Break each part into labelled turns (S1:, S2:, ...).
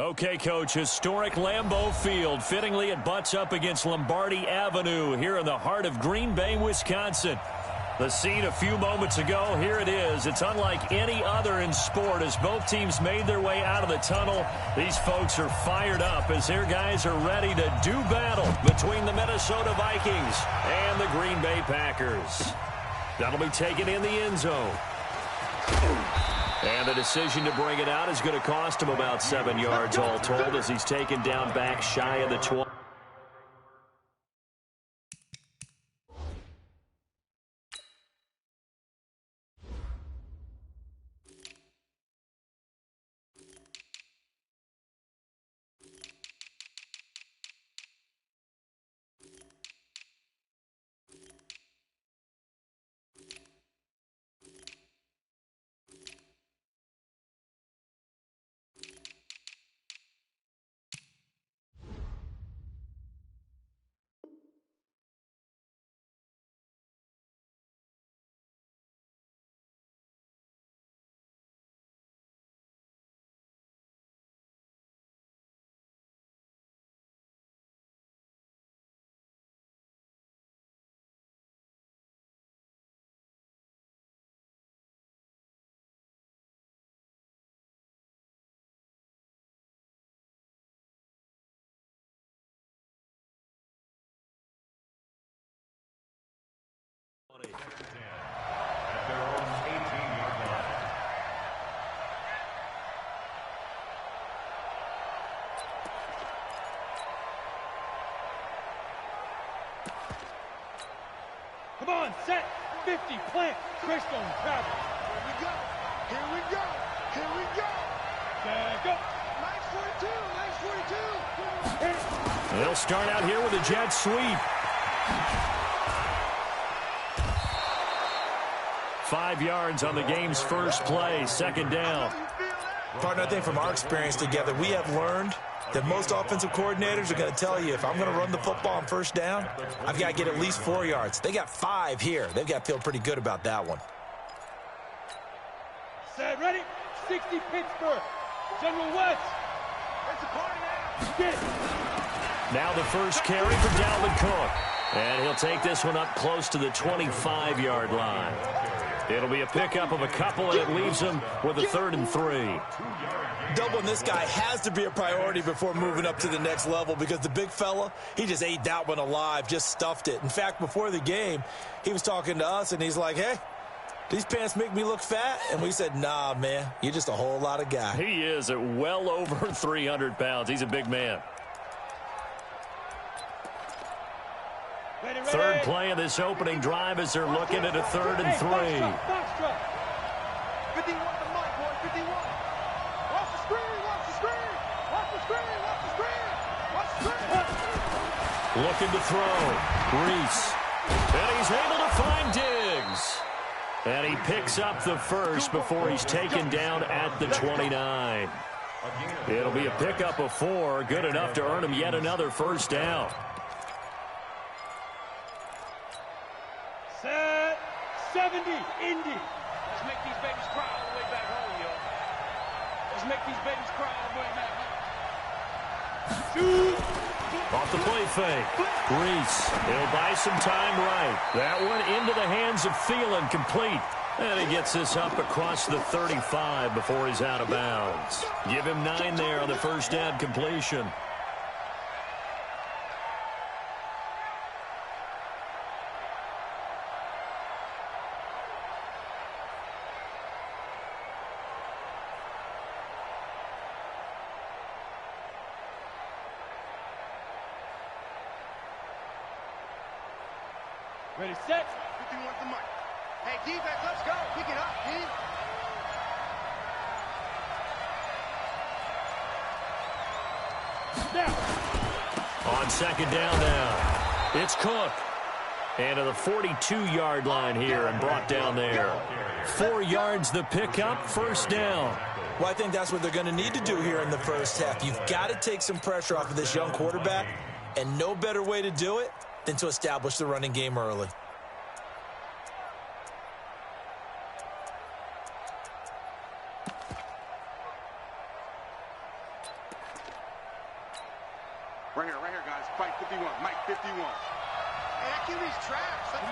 S1: Okay, Coach, historic Lambeau Field. Fittingly, it butts up against Lombardi Avenue here in the heart of Green Bay, Wisconsin. The scene a few moments ago, here it is. It's unlike any other in sport as both teams made their way out of the tunnel. These folks are fired up as their guys are ready to do battle between the Minnesota Vikings and the Green Bay Packers. That'll be taken in the end zone. And the decision to bring it out is going to cost him about 7 yards all told as he's taken down back shy of the 20.
S2: Come on, set, 50, plant, Crystal, travel. Here we go, here we go, here we go. Set, go. Nice 42, nice 42.
S1: They'll start out here with a jet sweep. 5 yards on the game's first play, second down.
S3: Partner, I think from our experience together, we have learned that most offensive coordinators are going to tell you, if I'm going to run the football on first down, I've got to get at least 4 yards. They got 5 here. They've got to feel pretty good about that one.
S2: Set, ready, 60 Pittsburgh. General West. It's a party now. Get it.
S1: Now the first carry for Dalvin Cook. And he'll take this one up close to the 25-yard line. It'll be a pickup of a couple, and it leaves him with a 3rd and 3.
S3: Doubling this guy has to be a priority before moving up to the next level because the big fella, he just ate that one alive, just stuffed it. In fact, before the game, he was talking to us, and he's like, hey, these pants make me look fat? And we said, nah, man, you're just a whole lot of guy.
S1: He is at well over 300 pounds. He's a big man.
S2: Ready.
S1: Third play of this opening drive as they're looking at a 3rd and 3.
S2: Box truck. 51 to Mike, boy, 51. Watch the screen, watch the screen. Watch the screen, watch the screen. Watch the screen.
S1: Looking to throw. Reese. And he's able to find Diggs. And he picks up the first before he's taken down at the 29. It'll be a pickup of 4, good enough to earn him yet another first down.
S2: Set, 70, Indy. Let's make these babies cry all the way back home, yo. Let's make these babies cry all the way back home. Shoot.
S1: Off the play fake. Reese. He'll buy some time right. That one into the hands of Thielen, complete. And he gets this up across the 35 before he's out of bounds. Give him 9 there on the first down completion.
S2: Ready, set. 51 to Mike. Hey, defense, let's go. Pick it up, D.
S1: Now. On second down now, it's Cook. And to the 42-yard line here and brought down there. 4 yards the pickup, first down.
S3: Well, I think that's what they're going to need to do here in the first half. You've got to take some pressure off of this young quarterback, and no better way to do it than to establish the running game early.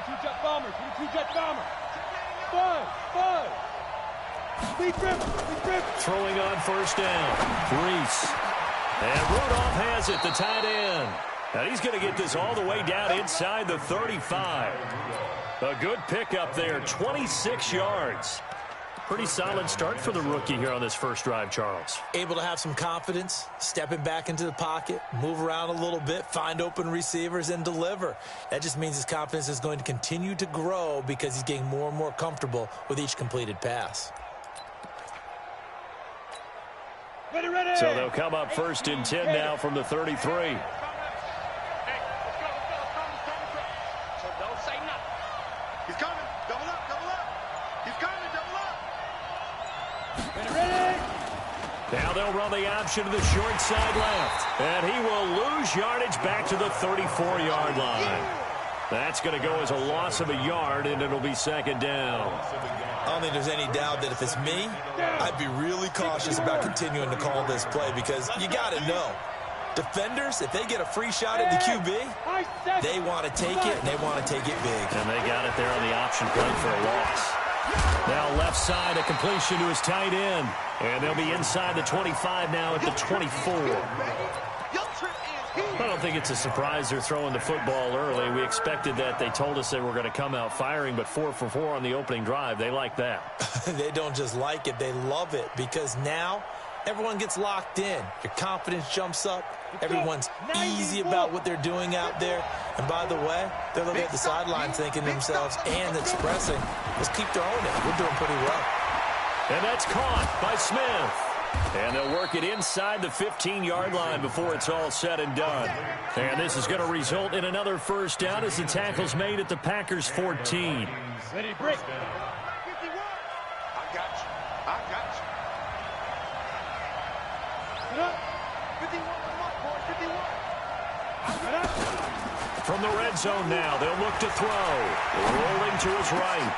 S2: 22 jet bomber. 22 jet bomber. 5. Speed grip.
S1: Throwing on first down. Reese. And Rudolph has it, the tight end. Now he's going to get this all the way down inside the 35. A good pickup there, 26 yards. Pretty solid start for the rookie here on this first drive, Charles.
S3: Able to have some confidence, stepping back into the pocket, move around a little bit, find open receivers, and deliver. That just means his confidence is going to continue to grow because he's getting more and more comfortable with each completed pass.
S2: Ready.
S1: So they'll come up first and 10 now from the 33.
S2: Hey, let's go. So don't say nothing. He's coming. Double up. He's coming. Double up. Ready.
S1: Now they'll run the option to the short side left. And he will lose yardage back to the 34-yard line. That's going to go as a loss of a yard, and it'll be second down.
S3: I don't think there's any doubt that if it's me, I'd be really cautious about continuing to call this play because you got to know, defenders, if they get a free shot at the QB, they want to take it, and they want to take it big.
S1: And they got it there on the option play for a loss. Now left side, a completion to his tight end. And they'll be inside the 25 now at the 24. I don't think it's a surprise they're throwing the football early. We expected that. They told us they were going to come out firing, but 4 for 4 on the opening drive. They like that.
S3: They don't just like it, they love it because now everyone gets locked in. Your confidence jumps up. Everyone's easy about what they're doing out there. And by the way, they're looking at the sideline thinking to themselves and expressing, let's keep throwing it. We're doing pretty well.
S1: And that's caught by Smith. And they'll work it inside the 15-yard line before it's all said and done. And this is going to result in another first down as the tackle's made at the Packers' 14.
S2: Ready, break. 51. I got you. Get up. 51 on the mark, boy. 51.
S1: From the red zone now, they'll look to throw. Rolling to his right.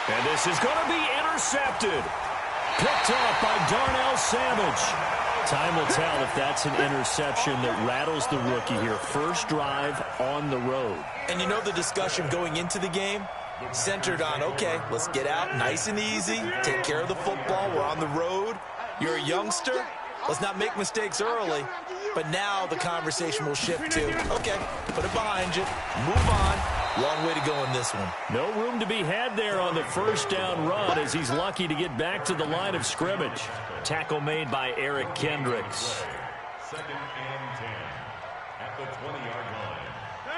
S1: And this is going to be intercepted. Picked off by Darnell Savage. Time will tell if that's an interception that rattles the rookie here. First drive on the road.
S3: And you know the discussion going into the game? Centered on, okay, let's get out nice and easy, take care of the football, we're on the road. You're a youngster, let's not make mistakes early. But now the conversation will shift to, okay, put it behind you, move on. Long way to go in this one.
S1: No room to be had there on the first down run as he's lucky to get back to the line of scrimmage. Tackle made by Eric Kendricks.
S4: Second and 10 at the 20-yard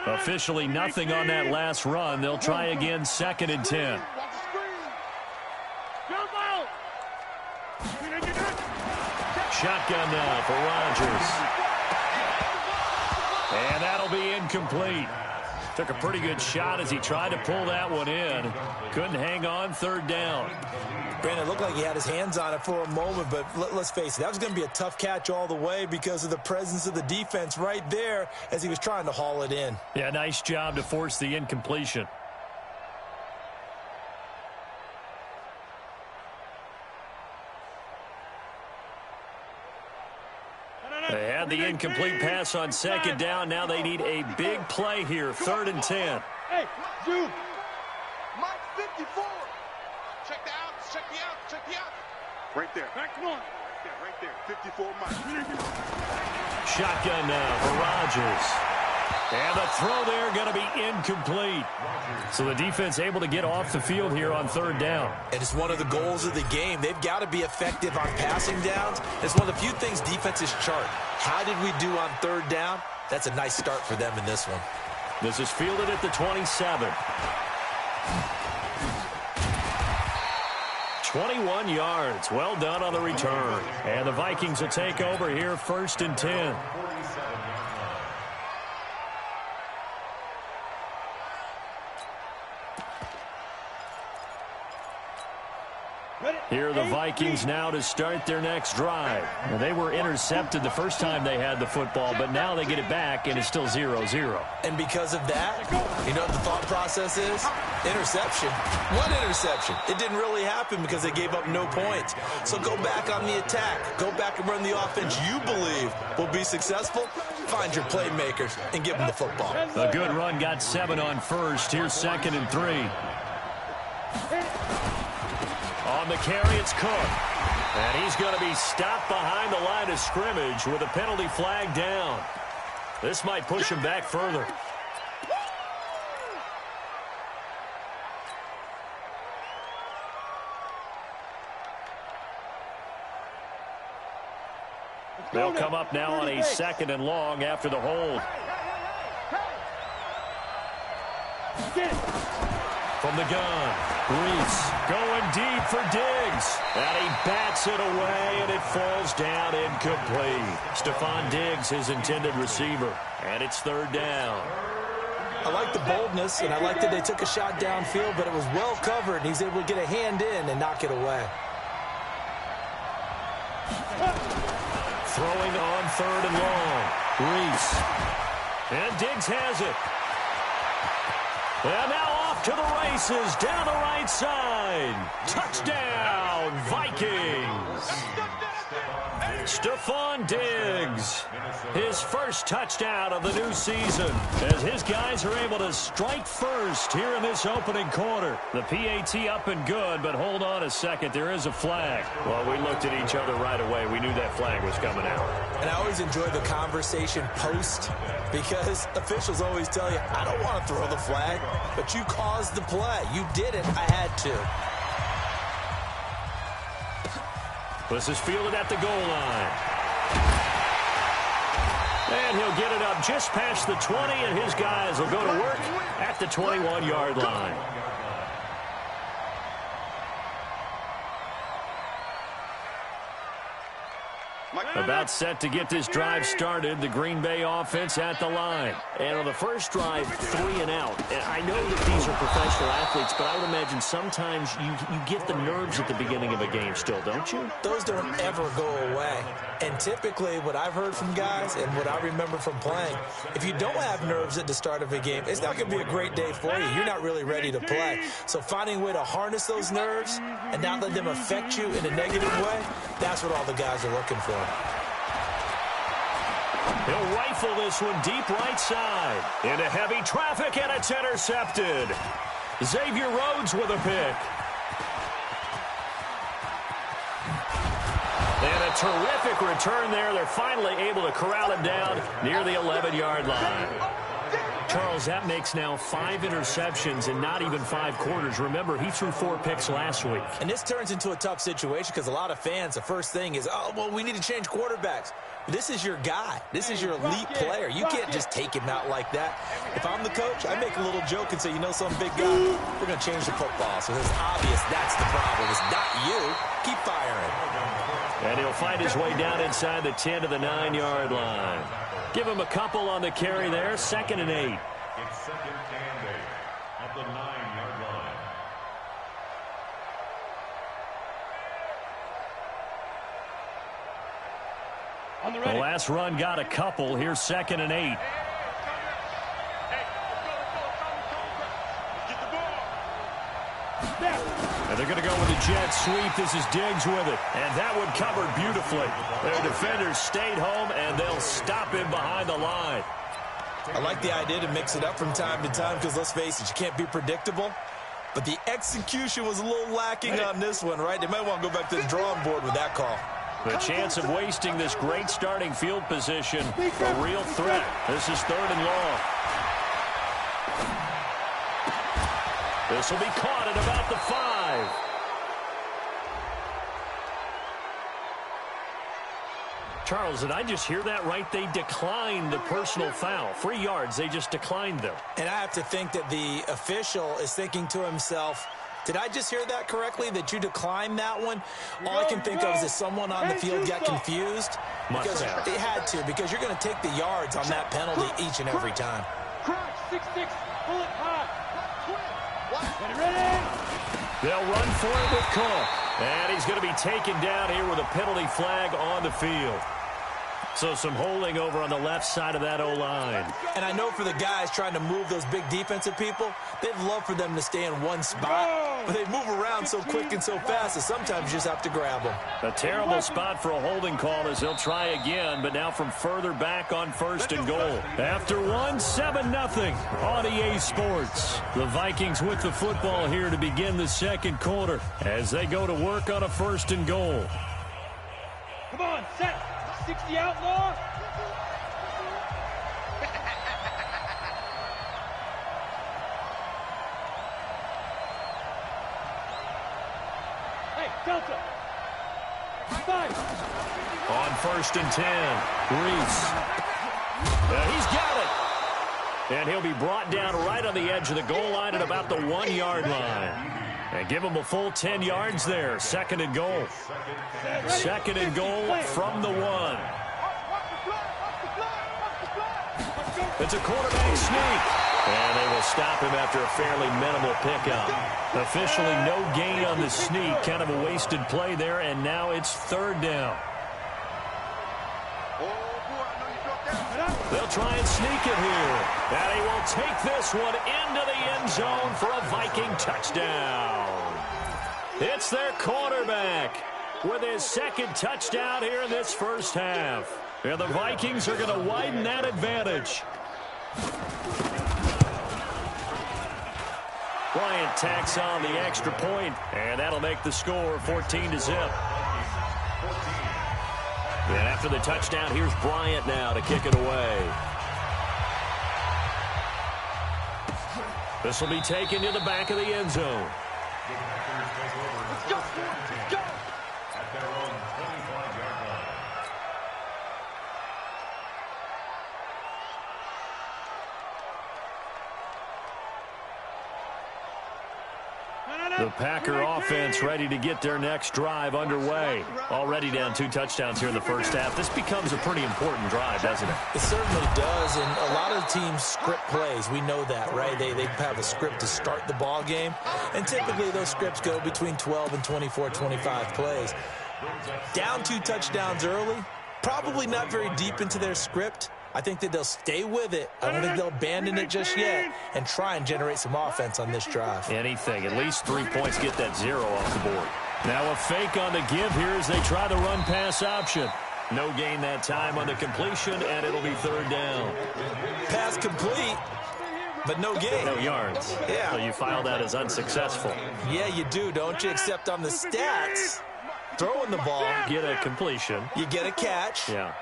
S4: line.
S1: Officially nothing on that last run. They'll try again second and 10. Shotgun now for Rodgers. And that'll be incomplete. Took a pretty good shot as he tried to pull that one in. Couldn't hang on third down.
S3: Brandon, it looked like he had his hands on it for a moment, but let's face it, that was going to be a tough catch all the way because of the presence of the defense right there as he was trying to haul it in.
S1: Yeah, nice job to force the incompletion. They had the incomplete pass on second down. Now they need a big play here. Third and 10.
S2: Hey, Jude. Mike 54. Check the outs. Check the outs. Right there. Come on. Right there. 54 Mike.
S1: Shotgun now for Rodgers. And the throw there going to be incomplete. So the defense able to get off the field here on third down.
S3: And it's one of the goals of the game. They've got to be effective on passing downs. It's one of the few things defenses chart. How did we do on third down? That's a nice start for them in this one.
S1: This is fielded at the 27. 21 yards. Well done on the return. And the Vikings will take over here first and 10. Here are the Vikings now to start their next drive. Now, they were intercepted the first time they had the football, but now they get it back, and it's still 0-0.
S3: And because of that, you know what the thought process is? Interception. What interception? It didn't really happen because they gave up no points. So go back on the attack. Go back and run the offense you believe will be successful. Find your playmakers and give them the football.
S1: A good run got 7 on first. Here's 2nd and 3. On the carry, it's Cook. And he's going to be stopped behind the line of scrimmage with a penalty flag down. This might push him back further. They'll come up now on a 2nd and long after the hold. From the gun, Reese going deep for Diggs. And he bats it away, and it falls down incomplete. Stephon Diggs, his intended receiver. And it's 3rd down.
S3: I like the boldness, and I like that they took a shot downfield, but it was well covered. He's able to get a hand in and knock it away.
S1: Throwing on 3rd and long. Reese. And Diggs has it. And now off to the races, down the right side. Touchdown, Vikings. Stephon Diggs, his first touchdown of the new season, as his guys are able to strike first here in this opening quarter. The PAT up and good, but hold on a second, there is a flag. Well, we looked at each other right away. We knew that flag was coming out.
S3: And I always enjoy the conversation post, because officials always tell you, I don't want to throw the flag, but you caused the play. You did it. I had to. This is fielded at the goal line.
S1: And he'll get it up just past the 20, and his guys will go to work at the 21-yard line. About set to get this drive started, the Green Bay offense at the line. And on the first drive, 3 and out. And I know that these are professional athletes, but I would imagine sometimes you get the nerves at the beginning of a game still, don't you?
S3: Those don't ever go away. And typically, what I've heard from guys and what I remember from playing, if you don't have nerves at the start of a game, it's not going to be a great day for you. You're not really ready to play. So finding a way to harness those nerves and not let them affect you in a negative way, that's what all the guys are looking for.
S1: He'll rifle this one deep right side. Into heavy traffic, and it's intercepted. Xavier Rhodes with a pick. And a terrific return there. They're finally able to corral him down near the 11-yard line. Charles, that makes now 5 interceptions in not even 5 quarters. Remember, he threw 4 picks last week.
S3: And this turns into a tough situation because a lot of fans, the first thing is, oh, well, we need to change quarterbacks. This is your guy. This is your elite player. You can't just take him out like that. If I'm the coach, I make a little joke and say, you know, some big guy, we're going to change the football. So it's obvious that's the problem. It's not you. Keep firing.
S1: And he'll find his way down inside the 10 to the 9-yard line. Give him a couple on the carry there. 2nd and 8.
S4: It's 2nd and 8 at the 9-yard line.
S1: The last run got a couple. Here's 2nd and 8. And they're going to go with a jet sweep. This is Diggs with it. And that one covered beautifully. Their defenders stayed home, and they'll stop him behind the line.
S3: I like the idea to mix it up from time to time because, let's face it, you can't be predictable. But the execution was a little lacking on this one, right? They might want to go back to the drawing board with that call.
S1: The chance of wasting this great starting field position, a real threat. This is 3rd and long. This will be caught at about the 5. Charles, did I just hear that right? They declined the personal foul. 3 yards, they just declined them.
S3: And I have to think that the official is thinking to himself, did I just hear that correctly, that you declined that one? All I can think of is that someone on the field got confused. Because they had to, because you're going to take the yards on that penalty each and every time.
S2: Crouch, 6-6, bullet high. Ready?
S1: They'll run for it with Cook. And he's going to be taken down here with a penalty flag on the field. So some holding over on the left side of that O-line.
S3: And I know for the guys trying to move those big defensive people, they'd love for them to stay in one spot. But they move around so quick and so fast that sometimes you just have to grab them.
S1: A terrible spot for a holding call as they'll try again, but now from further back on 1st and goal. After 7-0 on EA Sports. The Vikings with the football here to begin the 2nd quarter as they go to work on a 1st and goal.
S2: Come on, set. 60 outlaw. Hey, Delta. 5.
S1: On 1st and 10, Reese. He's got it. And he'll be brought down right on the edge of the goal line at about the 1-yard line. And give him a full 10 yards there. 2nd and goal. 2nd and goal from the 1. It's a quarterback sneak. And they will stop him after a fairly minimal pickup. Officially no gain on the sneak. Kind of a wasted play there. And now it's 3rd down. They'll try and sneak it here. And he will take this one into the end zone for a Viking touchdown. It's their quarterback with his 2nd touchdown here in this 1st half. And the Vikings are going to widen that advantage. Bryant tacks on the extra point, and that'll make the score 14-0. And after the touchdown, here's Bryant now to kick it away. This will be taken to the back of the end zone.
S2: Let's go. Let's go.
S4: At their own 25-yard line.
S1: The Packer offense ready to get their next drive underway. Already down 2 touchdowns here in the 1st half. This becomes a pretty important drive, doesn't it?
S3: It certainly does, and a lot of teams script plays. We know that, right? They have a script to start the ball game, and typically those scripts go between 12 and 24, 25 plays. Down 2 touchdowns early, probably not very deep into their script. I think that they'll stay with it. I don't think they'll abandon it just yet and try and generate some offense on this drive.
S1: Anything. At least 3 points, get that 0 off the board. Now a fake on the give here as they try the run-pass option. No gain that time on the completion, and it'll be 3rd down.
S3: Pass complete, but no gain.
S1: No yards.
S3: Yeah.
S1: So you file that as unsuccessful.
S3: Yeah, you do, don't you? Except on the stats, throwing the ball,
S1: Get a completion.
S3: you get a catch,
S1: Yeah.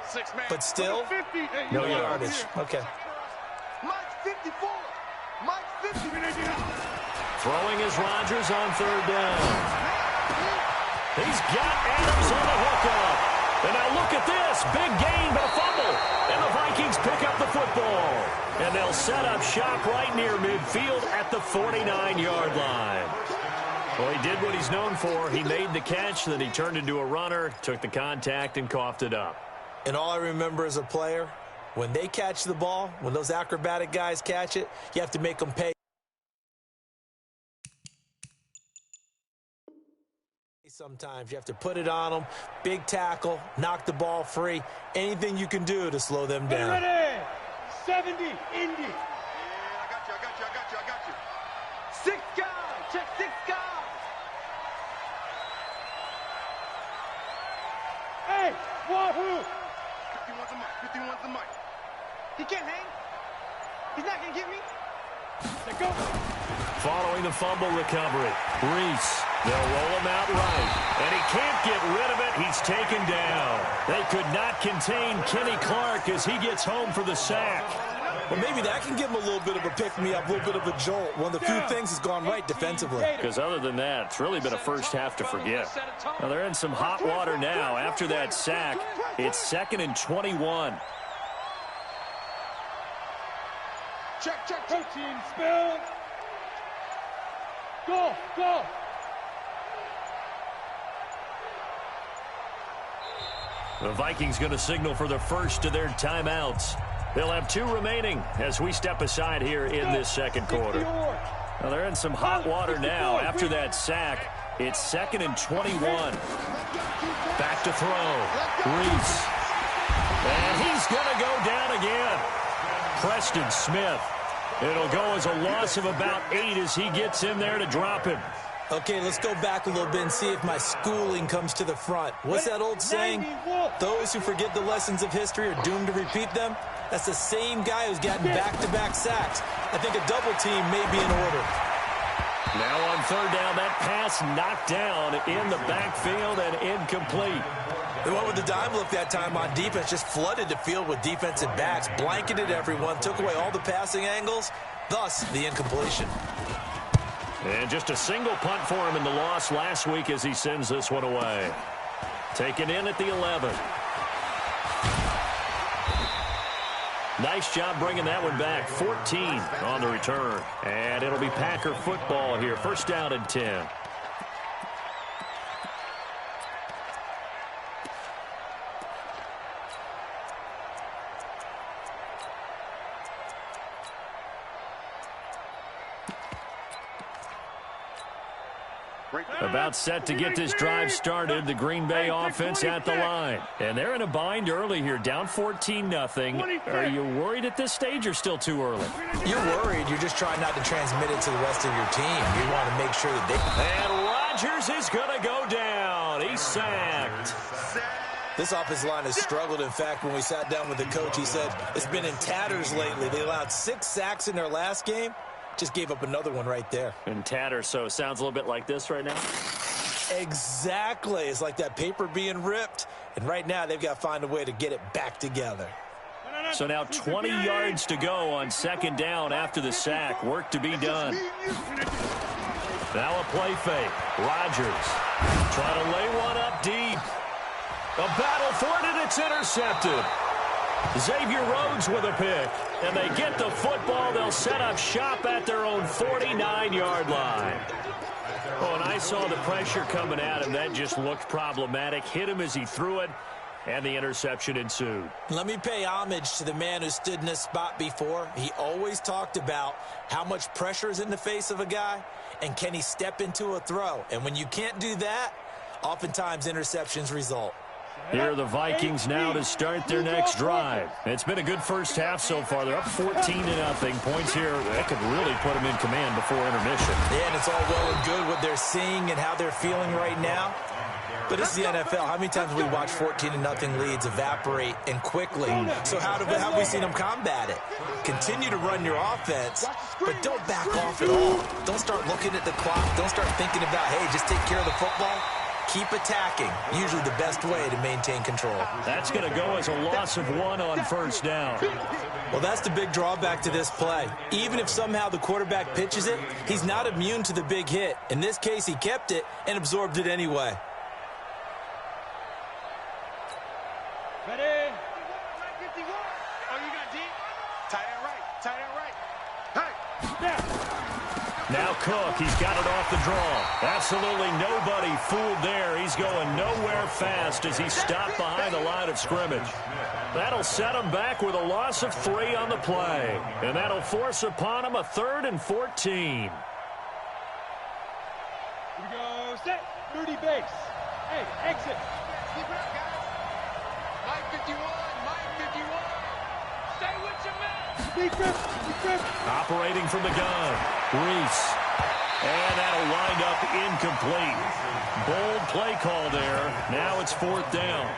S3: but still, no yardage. Okay.
S2: Mike's 54. Mike's 50.
S1: Throwing is Rodgers on 3rd down. He's got Adams on the hookup. And now look at this. Big gain, but a fumble. And the Vikings pick up the football. And they'll set up shop right near midfield at the 49-yard line. Well, he did what he's known for. He made the catch, then he turned into a runner, took the contact, and coughed it up.
S3: And all I remember as a player, when they catch the ball, when those acrobatic guys catch it, you have to make them pay. Sometimes you have to put it on them, big tackle, knock the ball free, anything you can do to slow them down.
S2: Ready. 70, Indy. Yeah, I got you. 6 guys. Check 6 guys. Hey, wahoo! 51's the mic. He can't hang. He's not going to get me. Let go.
S1: Following the fumble recovery, Reese. They'll roll him out right, and he can't get rid of it. He's taken down. They could not contain Kenny Clark as he gets home for the sack.
S3: Well, maybe that can give him a little bit of a pick-me-up, a little bit of a jolt. One of the few things has gone right defensively.
S1: Because other than that, it's really been a 1st half to forget. Now, they're in some hot water now. After that sack, it's 2nd and 21.
S2: Check. Protein spill. Go.
S1: The Vikings going to signal for the first of their timeouts. They'll have 2 remaining as we step aside here in this 2nd quarter. Now they're in some hot water now. After that sack, It's 2nd and 21. Back to throw. Reese. And he's going to go down again. Preston Smith. It'll go as a loss of about 8 as he gets in there to drop him.
S3: Okay, let's go back a little bit and see if my schooling comes to the front. What's that old saying? Those who forget the lessons of history are doomed to repeat them. That's the same guy who's gotten back-to-back sacks. I think a double team may be in order.
S1: Now on 3rd down, that pass knocked down in the backfield and incomplete.
S3: They went with the dime look that time on defense, just flooded the field with defensive backs, blanketed everyone, took away all the passing angles, thus the incompletion.
S1: And just a single punt for him in the loss last week as he sends this one away. Taken in at the 11. Nice job bringing that one back. 14 on the return. And it'll be Packer football here. 1st down and 10. About set to get this drive started. The Green Bay offense at the line. And they're in a bind early here, down 14-0. Are you worried at this stage or still too early?
S3: You're worried. You're just trying not to transmit it to the rest of your team. You want to make sure that they...
S1: And Rodgers is going to go down. He's sacked.
S3: This offensive line has struggled. In fact, when we sat down with the coach, he said it's been in tatters lately. They allowed 6 sacks in their last game. Just gave up another one right there.
S1: In tatters, so it sounds a little bit like this right now?
S3: Exactly. It's like that paper being ripped. And right now, they've got to find a way to get it back together.
S1: So now 20 yards to go on 2nd down after the sack. Work to be done. Now a play fake. Rodgers trying to lay one up deep. A battle for it, and it's intercepted. Xavier Rhodes with a pick, and they get the football. They'll set up shop at their own 49-yard line. Oh, and I saw the pressure coming at him. That just looked problematic. Hit him as he threw it, and the interception ensued.
S3: Let me pay homage to the man who stood in this spot before. He always talked about how much pressure is in the face of a guy, and can he step into a throw. And when you can't do that, oftentimes interceptions result.
S1: Here are the Vikings now to start their next drive. It's been a good first half so far. They're up 14-0. Points here, that could really put them in command before intermission.
S3: Yeah, and it's all well and good what they're seeing and how they're feeling right now. But this is the NFL. How many times have we watched 14-0 leads evaporate and quickly? So how have we seen them combat it? Continue to run your offense, but don't back off at all. Don't start looking at the clock. Don't start thinking about, hey, just take care of the football. Keep attacking. Usually the best way to maintain control.
S1: That's going to go as a loss of 1 on 1st down.
S3: Well, that's the big drawback to this play. Even if somehow the quarterback pitches it, he's not immune to the big hit. In this case, he kept it and absorbed it anyway.
S2: Ready? 51. Oh, you got deep? Tight end right. Tight end right. Hey, snap.
S1: Now Cook, he's got it off the draw. Absolutely nobody fooled there. He's going nowhere fast as he stopped behind the line of scrimmage. That'll set him back with a loss of 3 on the play. And that'll force upon him a 3rd and 14.
S2: Here we go. Set. 30 base. Hey, exit. Keep it up, guys. Mike 51. Mike 51. Stay with your man.
S1: Operating from the gun. Reese. And that'll wind up incomplete. Bold play call there. Now it's 4th down.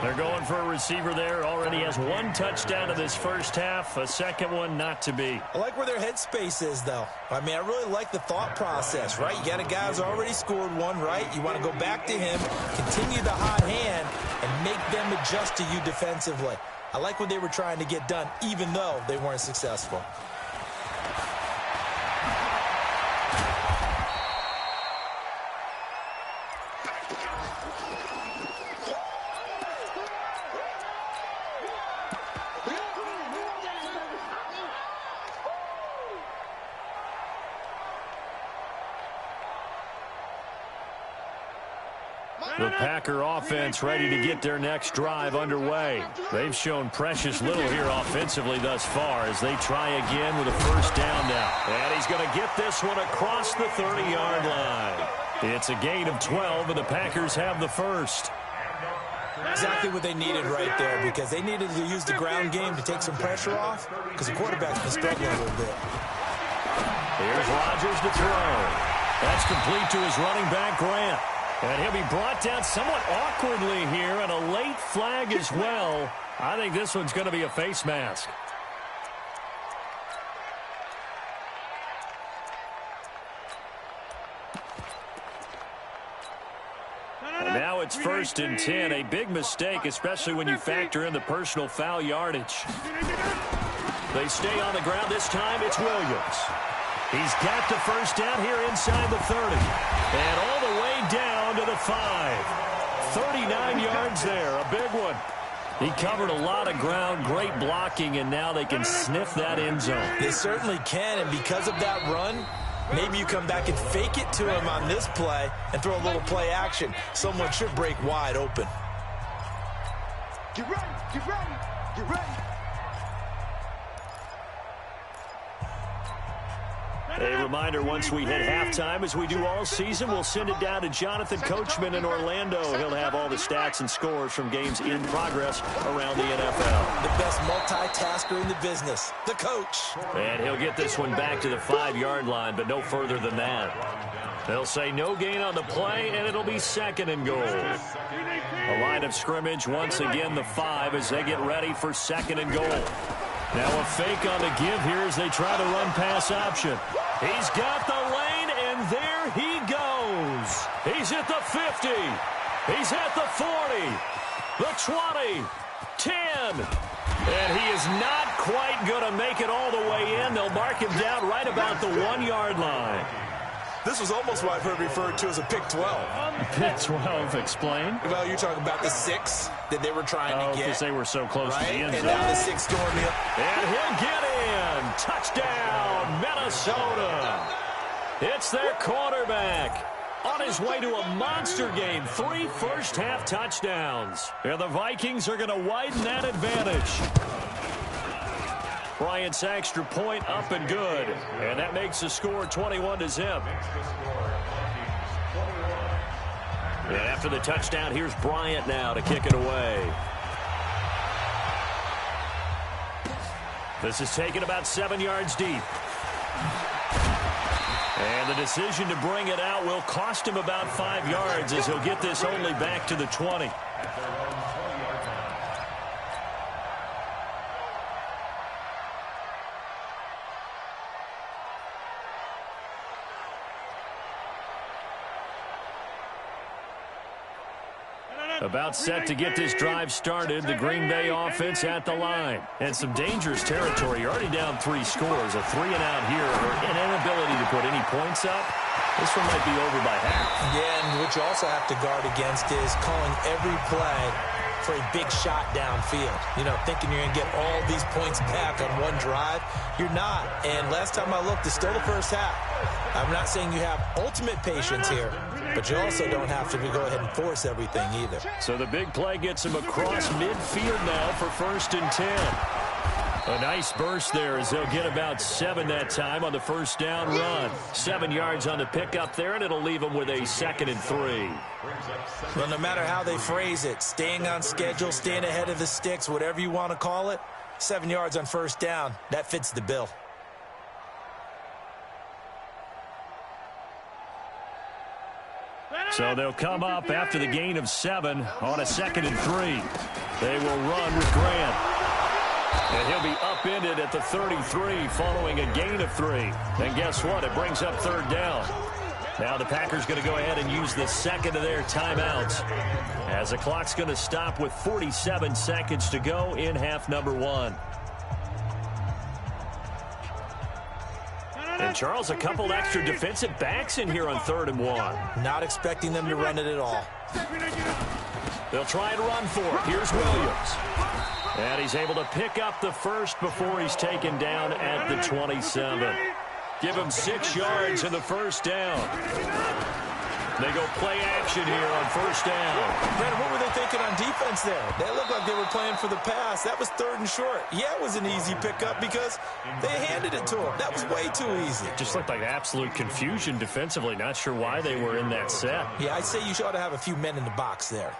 S1: They're going for a receiver there. Already has 1 touchdown in this first half. A second one not to be.
S3: I like where their headspace is, though. I mean, I really like the thought process, right? You got a guy who's already scored 1, right? You want to go back to him, continue the hot hand, and make them adjust to you defensively. I like what they were trying to get done, even though they weren't successful.
S1: The Packer offense ready to get their next drive underway. They've shown precious little here offensively thus far as they try again with a 1st down now. And he's going to get this one across the 30-yard line. It's a gain of 12, and the Packers have the first.
S3: Exactly what they needed right there, because they needed to use the ground game to take some pressure off, because the quarterback's been struggling a little bit.
S1: Here's Rodgers to throw. That's complete to his running back, Grant. And he'll be brought down somewhat awkwardly here, and a late flag as well. I think this one's going to be a face mask. And now it's 1st and 10. A big mistake, especially when you factor in the personal foul yardage. They stay on the ground. This time it's Williams. He's got the first down here inside the 30. And all the way down to the 5. 39 yards there, a big one. He covered a lot of ground, great blocking, and now they can sniff that end zone.
S3: They certainly can, and because of that run, maybe you come back and fake it to him on this play and throw a little play action. Someone should break wide open.
S2: Get ready, get ready, get ready.
S1: A reminder, once we hit halftime, as we do all season, we'll send it down to Jonathan Coachman in Orlando. He'll have all the stats and scores from games in progress around the NFL.
S3: The best multitasker in the business, the coach.
S1: And he'll get this one back to the 5-yard line, but no further than that. They'll say no gain on the play, and it'll be 2nd and goal. A line of scrimmage, once again the 5 as they get ready for 2nd and goal. Now a fake on the give here as they try to run pass option. He's got the lane, and there he goes. He's at the 50. He's at the 40, the 20, 10. And he is not quite going to make it all the way in. They'll mark him down right about the 1-yard line.
S3: This was almost what I've heard referred to as a pick 12.
S1: Pick 12, explain.
S3: Well, you're talking about the 6 that they were trying to get.
S1: Because they were so close to the end zone.
S3: And now the 6 going in.
S1: And he'll get in. Touchdown, Minnesota. It's their quarterback. On his way to a monster game. 3 first-half touchdowns. And the Vikings are going to widen that advantage. Bryant's extra point up and good. And that makes the score 21-0. And after the touchdown, here's Bryant now to kick it away. This is taken about 7 yards deep. And the decision to bring it out will cost him about 5 yards as he'll get this only back to the 20. About set to get this drive started. The Green Bay offense at the line. And some dangerous territory. You're already down 3 scores. A 3-and-out here, or an inability to put any points up. This one might be over by half.
S3: Yeah, and what you also have to guard against is calling every play for a big shot downfield. You know, thinking you're going to get all these points back on one drive. You're not. And last time I looked, it's still the first half. I'm not saying you have ultimate patience here, but you also don't have to go ahead and force everything either.
S1: So the big play gets him across midfield now for 1st and 10. A nice burst there as they'll get about 7 that time on the first down run. 7 yards on the pickup there, and it'll leave them with a 2nd and 3.
S3: Well, no matter how they phrase it, staying on schedule, staying ahead of the sticks, whatever you want to call it, 7 yards on first down, that fits the bill.
S1: So they'll come up after the gain of 7 on a 2nd and 3. They will run with Grant. And he'll be upended at the 33 following a gain of 3. And guess what? It brings up 3rd down. Now the Packers going to go ahead and use the 2nd of their timeouts as the clock's going to stop with 47 seconds to go in half number 1. And Charles, a couple extra defensive backs in here on 3rd and 1.
S3: Not expecting them to run it at all.
S1: They'll try and run for it. Here's Williams. And he's able to pick up the first before he's taken down at the 27. Give him 6 yards in the first down. They go play action here on first down.
S3: Brandon, what were they thinking on defense there? They looked like they were playing for the pass. That was 3rd and short. Yeah, it was an easy pickup because they handed it to them. That was way too easy.
S1: Just looked like absolute confusion defensively. Not sure why they were in that set.
S3: Yeah, I'd say you ought to have a few men in the box there.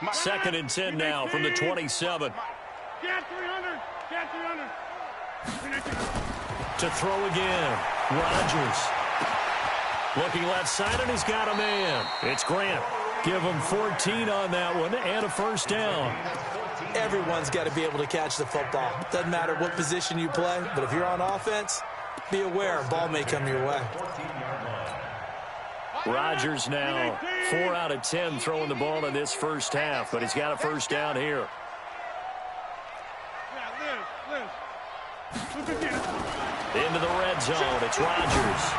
S1: 2nd and 10 now from the 27.
S2: Get 300. Get 300.
S1: To throw again. Rodgers. Looking left side, and he's got a man. It's Grant. Give him 14 on that one and a first down.
S3: Everyone's got to be able to catch the football. Doesn't matter what position you play, but if you're on offense, be aware a ball may come your way.
S1: Rodgers now 4 out of 10 throwing the ball in this first half, but he's got a first down here. Into the red zone. It's Rodgers.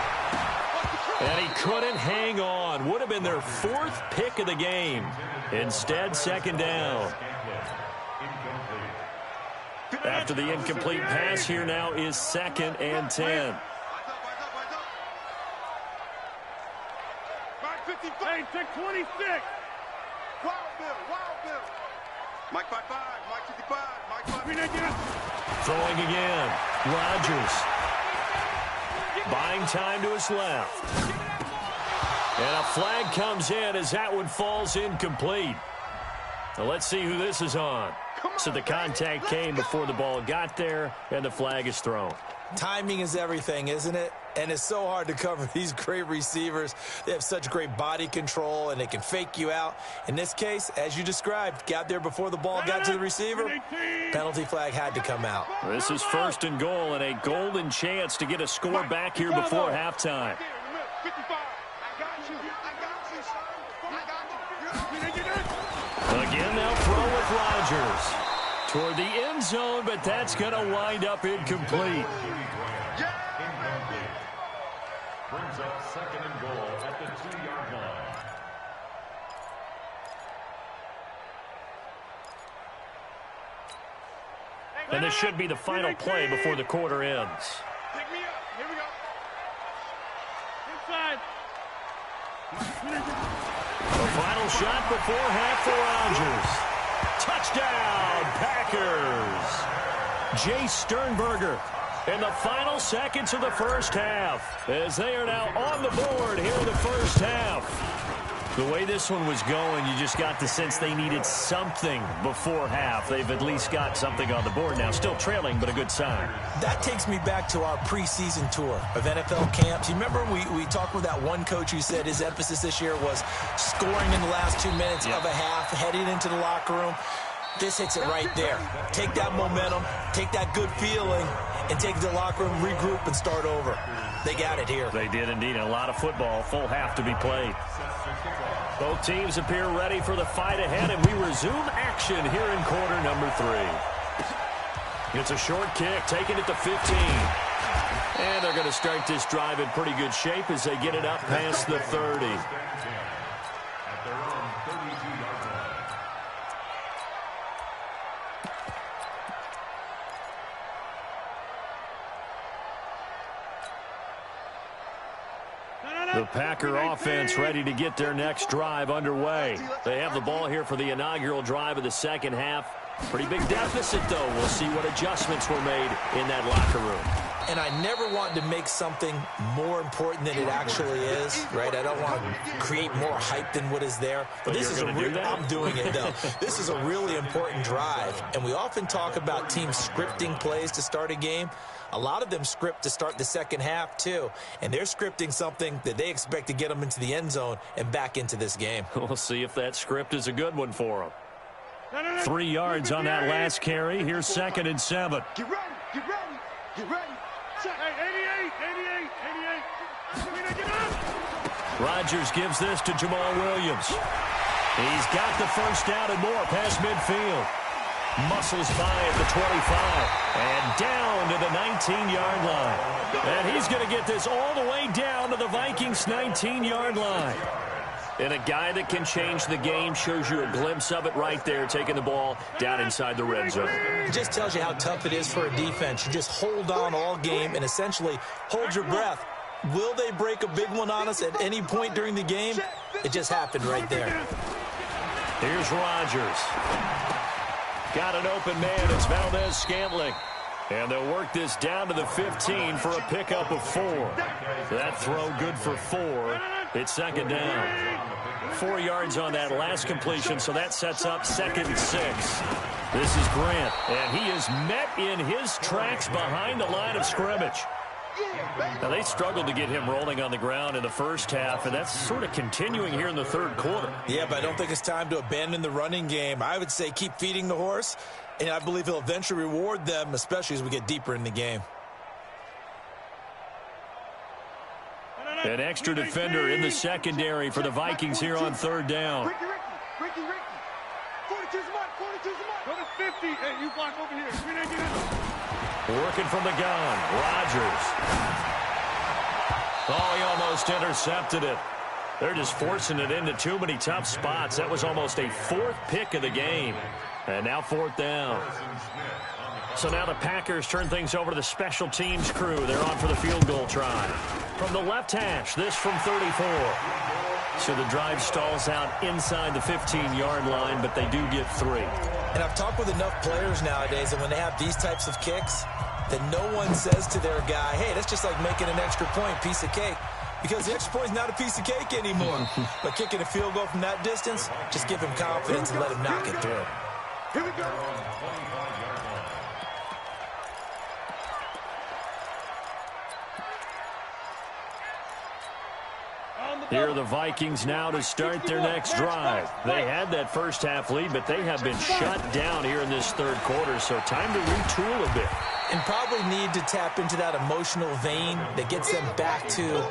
S1: And he couldn't hang on. Would have been their 4th pick of the game. Instead, 2nd down. After the incomplete pass, here now is 2nd and 10.
S2: Hey, check 26. Wild Bill. Mike 5-5, Mike 55, Mike 5.
S1: Throwing again. Rodgers. Buying time to his left. And a flag comes in as that one falls incomplete. Now let's see who this is on. So the contact came before the ball got there, and the flag is thrown.
S3: Timing is everything, isn't it? And it's so hard to cover these great receivers. They have such great body control, and they can fake you out. In this case, as you described, got there before the ball got to the receiver. Penalty flag had to come out.
S1: This is 1st and goal, and a golden chance to get a score back here before halftime. Again, they'll throw with Rodgers toward the end zone, but that's going to wind up incomplete.
S4: Brings up 2nd and goal at the 2-yard line.
S1: And this should be the final play before the quarter ends.
S2: Pick me up. Here we go. Inside.
S1: The final shot before half for Rodgers. Touchdown, Packers. Jay Sternberger in the final seconds of the first half, as they are now on the board here in the first half. The way this one was going, you just got the sense they needed something before half. They've at least got something on the board now. Still trailing, but a good sign.
S3: That takes me back to our preseason tour of NFL camps. You remember we talked with that one coach who said his emphasis this year was scoring in the last 2 minutes of a half, heading into the locker room. This hits it right there. Take that momentum, take that good feeling, and take it to the locker room, regroup, and start over. They got it here.
S1: They did indeed. A lot of football, full half to be played. Both teams appear ready for the fight ahead, and we resume action here in quarter number 3. It's a short kick, taking it to 15. And they're going to start this drive in pretty good shape as they get it up past the 30. The Packer offense ready to get their next drive underway. They have the ball here for the inaugural drive of the second half. Pretty big deficit, though. We'll see what adjustments were made in that locker room.
S3: And I never want to make something more important than it actually is, right? I don't want to create more hype than what is there. But this is I'm doing it, though. This is a really important drive. And we often talk about teams scripting plays to start a game. A lot of them script to start the second half, too. And they're scripting something that they expect to get them into the end zone and back into this game.
S1: We'll see if that script is a good one for them. 3 yards on that last carry. Here's 2nd and 7.
S2: Get ready, get ready, get ready. Hey, 88, 88, 88. Get up.
S1: Rodgers gives this to Jamal Williams. He's got the first down and more past midfield. Muscles by at the 25 and down to the 19-yard line. And he's going to get this all the way down to the Vikings' 19-yard line. And a guy that can change the game, shows you a glimpse of it right there, taking the ball down inside the red zone.
S3: It just tells you how tough it is for a defense. You just hold on all game and essentially hold your breath. Will they break a big one on us at any point during the game? It just happened right there.
S1: Here's Rodgers. Got an open man. It's Valdez-Scantling. And they'll work this down to the 15 for a pickup of 4. That throw good for 4. It's second down. 4 yards on that last completion, so that sets up 2nd and 6. This is Grant, and he is met in his tracks behind the line of scrimmage. Now, they struggled to get him rolling on the ground in the first half, and that's sort of continuing here in the third quarter.
S3: Yeah, but I don't think it's time to abandon the running game. I would say keep feeding the horse, and I believe he'll eventually reward them, especially as we get deeper in the game.
S1: An extra defender in the secondary for the Vikings here on third down.
S2: Ricky. 42's a mark. Go to 50. Hey, you block over here. We didn't get in.
S1: Working from the gun. Rodgers. Oh, he almost intercepted it. They're just forcing it into too many tough spots. That was almost a 4th pick of the game. And now 4th down. So now the Packers turn things over to the special teams crew. They're on for the field goal try. From the left hash, this from 34. So the drive stalls out inside the 15-yard line, but they do get 3.
S3: And I've talked with enough players nowadays, and when they have these types of kicks, that no one says to their guy, hey, that's just like making an extra point, piece of cake. Because the extra point is not a piece of cake anymore. But kicking a field goal from that distance, just give him confidence and let him knock it through.
S2: Here we go.
S1: Here are the Vikings now to start their next drive. They had that first half lead, but they have been shut down here in this third quarter, so time to retool a bit.
S3: And probably need to tap into that emotional vein that gets them back to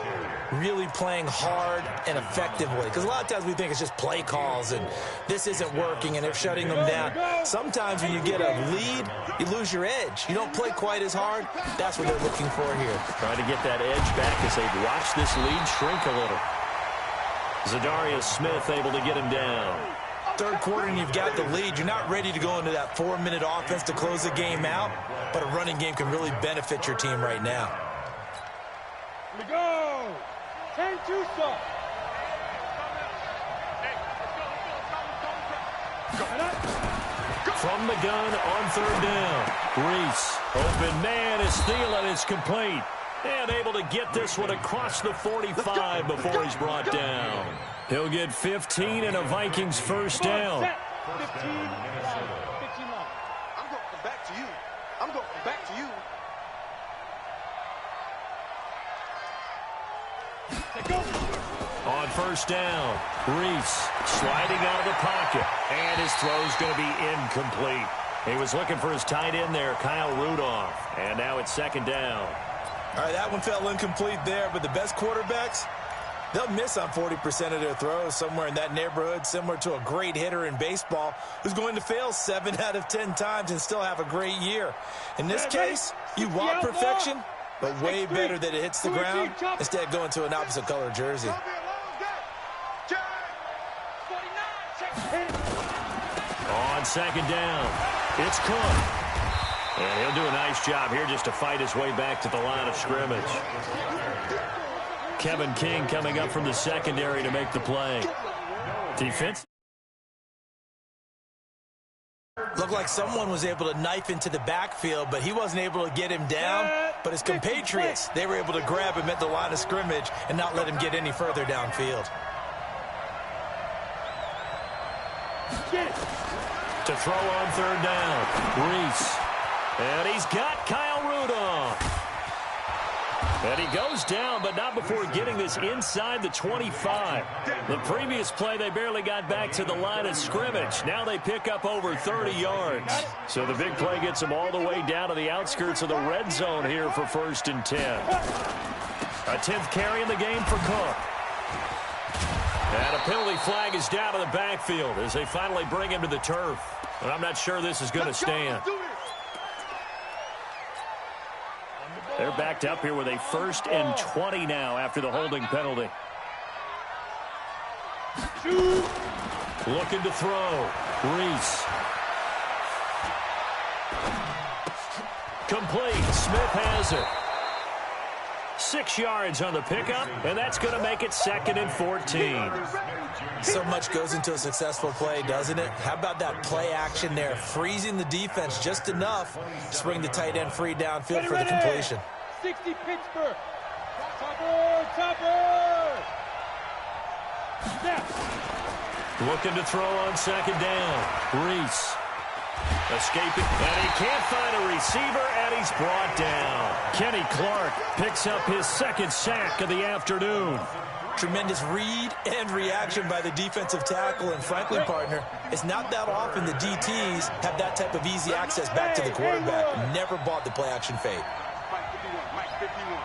S3: really playing hard and effectively. Because a lot of times we think it's just play calls and this isn't working and they're shutting them down. Sometimes when you get a lead, you lose your edge. You don't play quite as hard. That's what they're looking for here.
S1: Trying to get that edge back as they watch this lead shrink a little. Zadarius Smith able to get him down.
S3: Third quarter and you've got the lead. You're not ready to go into that 4-minute offense to close the game out, but a running game can really benefit your team right now.
S2: Here we go. 10-2 stop.
S1: From the gun on third down. Reese, open man is Thielen. It's complete. And able to get this one across the 45 before he's brought down. He'll get 15 and a Vikings first down.
S2: 15 long. I'm going to come back to you. I'm going to come back to you.
S1: On first down, Reese sliding out of the pocket. And his throw's going to be incomplete. He was looking for his tight end there, Kyle Rudolph. And now it's second down.
S3: All right, that one fell incomplete there, but the best quarterbacks, they'll miss on 40% of their throws, somewhere in that neighborhood, similar to a great hitter in baseball who's going to fail 7 out of 10 times and still have a great year. In this case, you want perfection, but way better that it hits the ground instead of going to an opposite color jersey.
S1: On second down, it's Cook. And he'll do a nice job here just to fight his way back to the line of scrimmage. Kevin King coming up from the secondary to make the play. Defense.
S3: Looked like someone was able to knife into the backfield, but he wasn't able to get him down. But his compatriots, they were able to grab him at the line of scrimmage and not let him get any further downfield.
S1: To throw on third down, Reese. And he's got Kyle Rudolph. And he goes down, but not before getting this inside the 25. The previous play, they barely got back to the line of scrimmage. Now they pick up over 30 yards. So the big play gets them all the way down to the outskirts of the red zone here for 1st and 10. A 10th carry in the game for Cook. And a penalty flag is down to the backfield as they finally bring him to the turf. But I'm not sure this is going to stand. They're backed up here with a 1st and 20 now after the holding penalty. Looking to throw. Reese. Complete. Smith has it. 6 yards on the pickup, and that's going to make it 2nd and 14.
S3: So much goes into a successful play, doesn't it? How about that play action there, freezing the defense just enough to bring the tight end free downfield for the completion.
S2: 60 Pittsburgh. Topper. Snap.
S1: Looking to throw on 2nd down. Reese. Escaping, and he can't find a receiver, and he's brought down. Kenny Clark picks up his 2nd sack of the afternoon.
S3: Tremendous read and reaction by the defensive tackle, and frankly, partner, it's not that often the DTs have that type of easy access back to the quarterback. Never bought the play-action fade.
S2: Mike 51, Mike 51.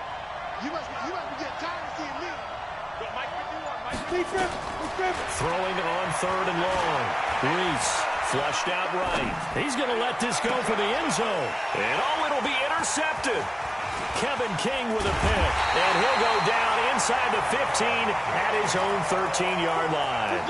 S2: You must be getting tired of seeing me. But Mike 51, Mike.
S1: Throwing on 3rd and long. Reese flushed out right. He's going to let this go for the end zone. And it'll be intercepted. Kevin King with a pick. And he'll go down inside the 15 at his own 13-yard line.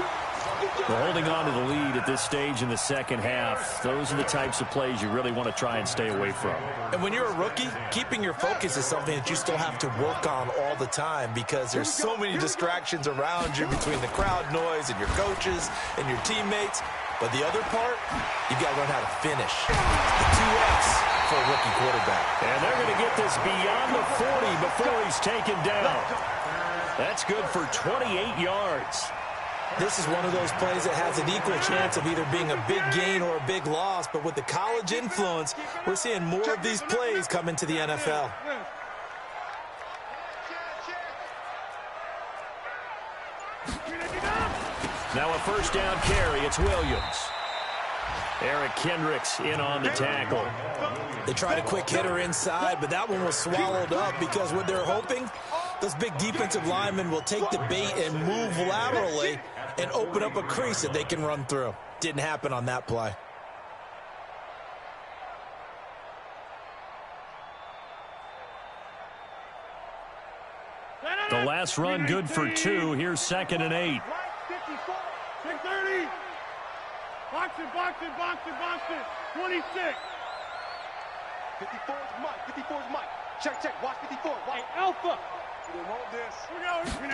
S1: Well, holding on to the lead at this stage in the second half, those are the types of plays you really want to try and stay away from.
S3: And when you're a rookie, keeping your focus is something that you still have to work on all the time because there's so many distractions around you between the crowd noise and your coaches and your teammates. But the other part, you've got to learn how to finish. The 2X for a rookie quarterback.
S1: And they're going to get this beyond the 40 before he's taken down. That's good for 28 yards.
S3: This is one of those plays that has an equal chance of either being a big gain or a big loss. But with the college influence, we're seeing more of these plays come into the NFL.
S1: Now a 1st down carry. It's Williams. Eric Kendricks in on the tackle.
S3: They tried a quick hitter inside, but that one was swallowed up because what they're hoping, those big defensive linemen will take the bait and move laterally and open up a crease that they can run through. Didn't happen on that play.
S1: The last run good for 2. Here's 2nd and 8.
S2: 630. Box it. 26. 54 is Mike. Check. Watch 54. Watch. Alpha. We hold this. Here we go.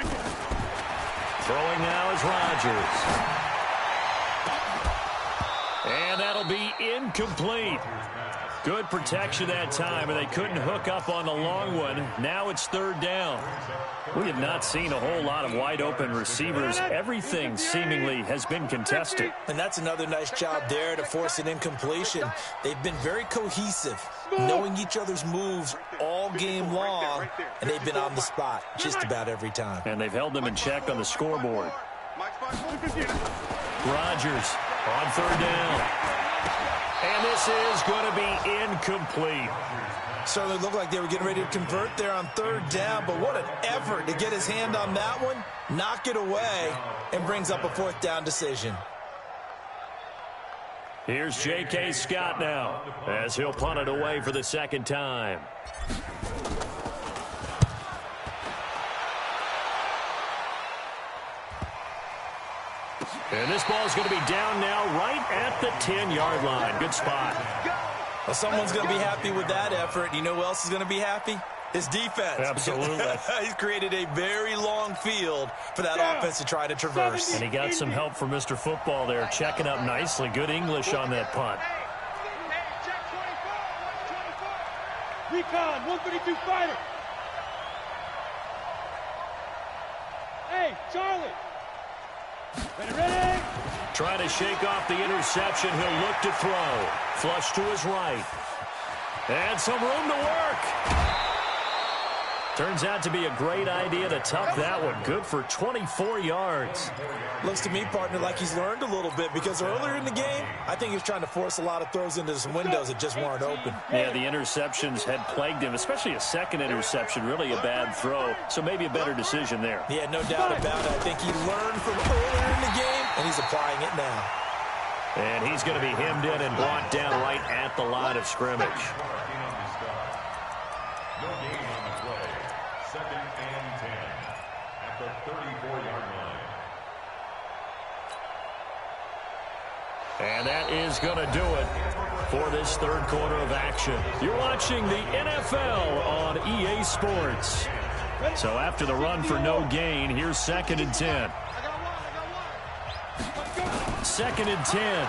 S1: Throwing now is Rodgers. And that'll be incomplete. Good protection that time, and they couldn't hook up on the long one. Now it's 3rd down. We have not seen a whole lot of wide-open receivers. Everything seemingly has been contested.
S3: And that's another nice job there to force an incompletion. They've been very cohesive, knowing each other's moves all game long, and they've been on the spot just about every time.
S1: And they've held them in check on the scoreboard. Rodgers on 3rd down. And this is going to be incomplete.
S3: Certainly looked like they were getting ready to convert there on 3rd down, but what an effort to get his hand on that one, knock it away, and brings up a 4th down decision.
S1: Here's J.K. Scott now as he'll punt it away for the 2nd time. And this ball is going to be down now right at the 10-yard line. Good spot.
S3: Well, someone's going to be happy with that effort. You know who else is going to be happy? His defense.
S1: Absolutely.
S3: He's created a very long field for that offense to try to traverse.
S1: And he got some help from Mr. Football there, checking up nicely. Good English on that punt.
S2: Recon, 132 fighter. Hey, Charlie. Ready.
S1: Trying to shake off the interception. He'll look to throw. Flush to his right. And some room to work. Turns out to be a great idea to tuck that one. Good for 24 yards.
S3: Looks to me, partner, like he's learned a little bit because earlier in the game, I think he was trying to force a lot of throws into some windows that just weren't open.
S1: Yeah, the interceptions had plagued him, especially a second interception, really a bad throw. So maybe a better decision there.
S3: Yeah, no doubt about it. I think he learned from earlier in the game, and he's applying it now.
S1: And he's going to be hemmed in and brought down right at the line of scrimmage.
S4: No gain on the play. 2nd and 10 at the 34-yard line.
S1: And that is going to do it for this 3rd quarter of action. You're watching the NFL on EA Sports. So after the run for no gain, here's 2nd and 10. 2nd and 10.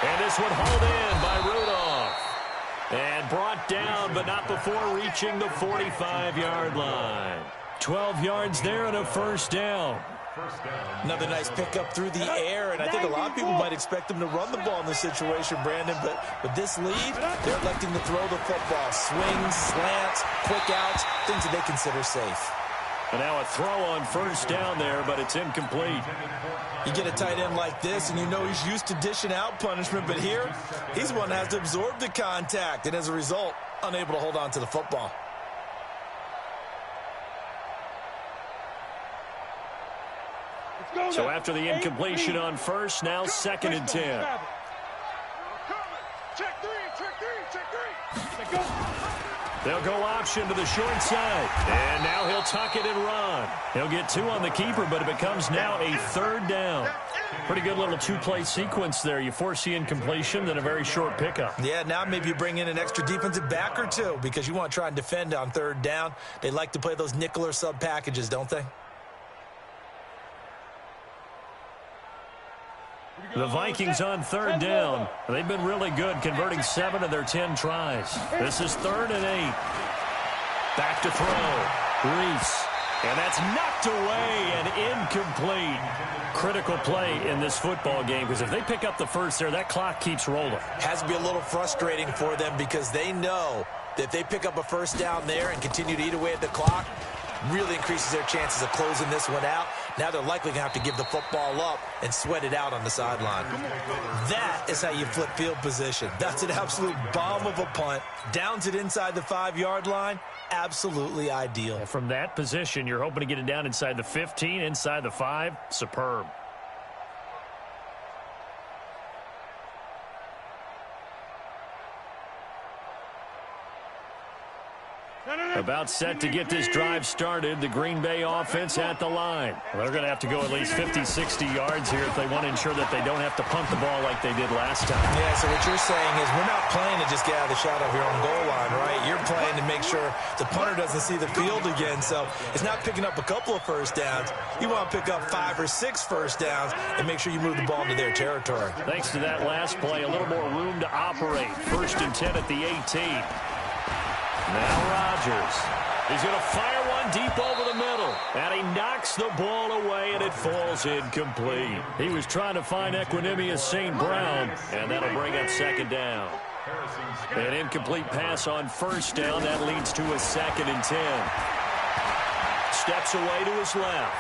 S1: And this one hauled in by Rudolph. And brought down, but not before reaching the 45-yard line. 12 yards there and a first down.
S3: Another nice pickup through the air, and I think a lot of people might expect them to run the ball in this situation, Brandon, but with this lead, they're electing to throw the football. Swings, slants, quick outs, things that they consider safe.
S1: And now a throw on first down there, but it's incomplete.
S3: You get a tight end like this, and you know he's used to dishing out punishment, but here, he's the one that has to absorb the contact, and as a result, unable to hold on to the football.
S1: So after the incompletion on first, now 2nd and 10. They'll go option to the short side. And now he'll tuck it and run. He'll get 2 on the keeper, but it becomes now a 3rd down. Pretty good little 2-play sequence there. You force the incompletion, then a very short pickup.
S3: Yeah, now maybe you bring in an extra defensive back or 2 because you want to try and defend on 3rd down. They like to play those nickel or sub packages, don't they?
S1: The Vikings on 3rd down. They've been really good, converting 7 of their 10 tries. This is 3rd and 8. Back to throw. Reese. And that's knocked away and incomplete. Critical play in this football game because if they pick up the first there, that clock keeps rolling.
S3: Has to be a little frustrating for them because they know that if they pick up a first down there and continue to eat away at the clock, really increases their chances of closing this one out. Now they're likely going to have to give the football up and sweat it out on the sideline. That is how you flip field position. That's an absolute bomb of a punt. Downs it inside the 5-yard line. Absolutely ideal.
S1: And from that position, you're hoping to get it down inside the 15, inside the 5. Superb. About set to get this drive started. The Green Bay offense at the line. Well, they're going to have to go at least 50, 60 yards here if they want to ensure that they don't have to punt the ball like they did last time.
S3: Yeah, so what you're saying is we're not playing to just get out of the shadow of your own goal line, right? You're playing to make sure the punter doesn't see the field again. So it's not picking up a couple of first downs. You want to pick up 5 or 6 first downs and make sure you move the ball into their territory.
S1: Thanks to that last play, a little more room to operate. 1st and 10 at the 18. Now Rodgers. He's going to fire one deep over the middle. And he knocks the ball away, and it falls incomplete. He was trying to find Equanimous St. Brown, and that'll bring up 2nd down. An incomplete pass on 1st down. That leads to a 2nd and 10. Steps away to his left.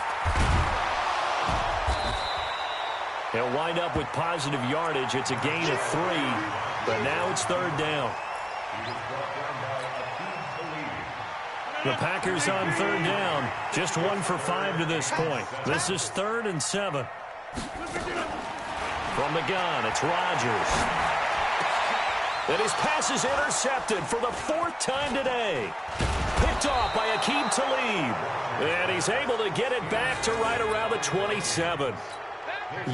S1: He'll wind up with positive yardage. It's a gain of 3, but now it's 3rd down. The Packers on 3rd down. Just 1 for 5 to this point. This is 3rd and 7. From the gun, it's Rodgers. And his pass is intercepted for the 4th time today. Picked off by Aqib Talib. And he's able to get it back to right around the 27.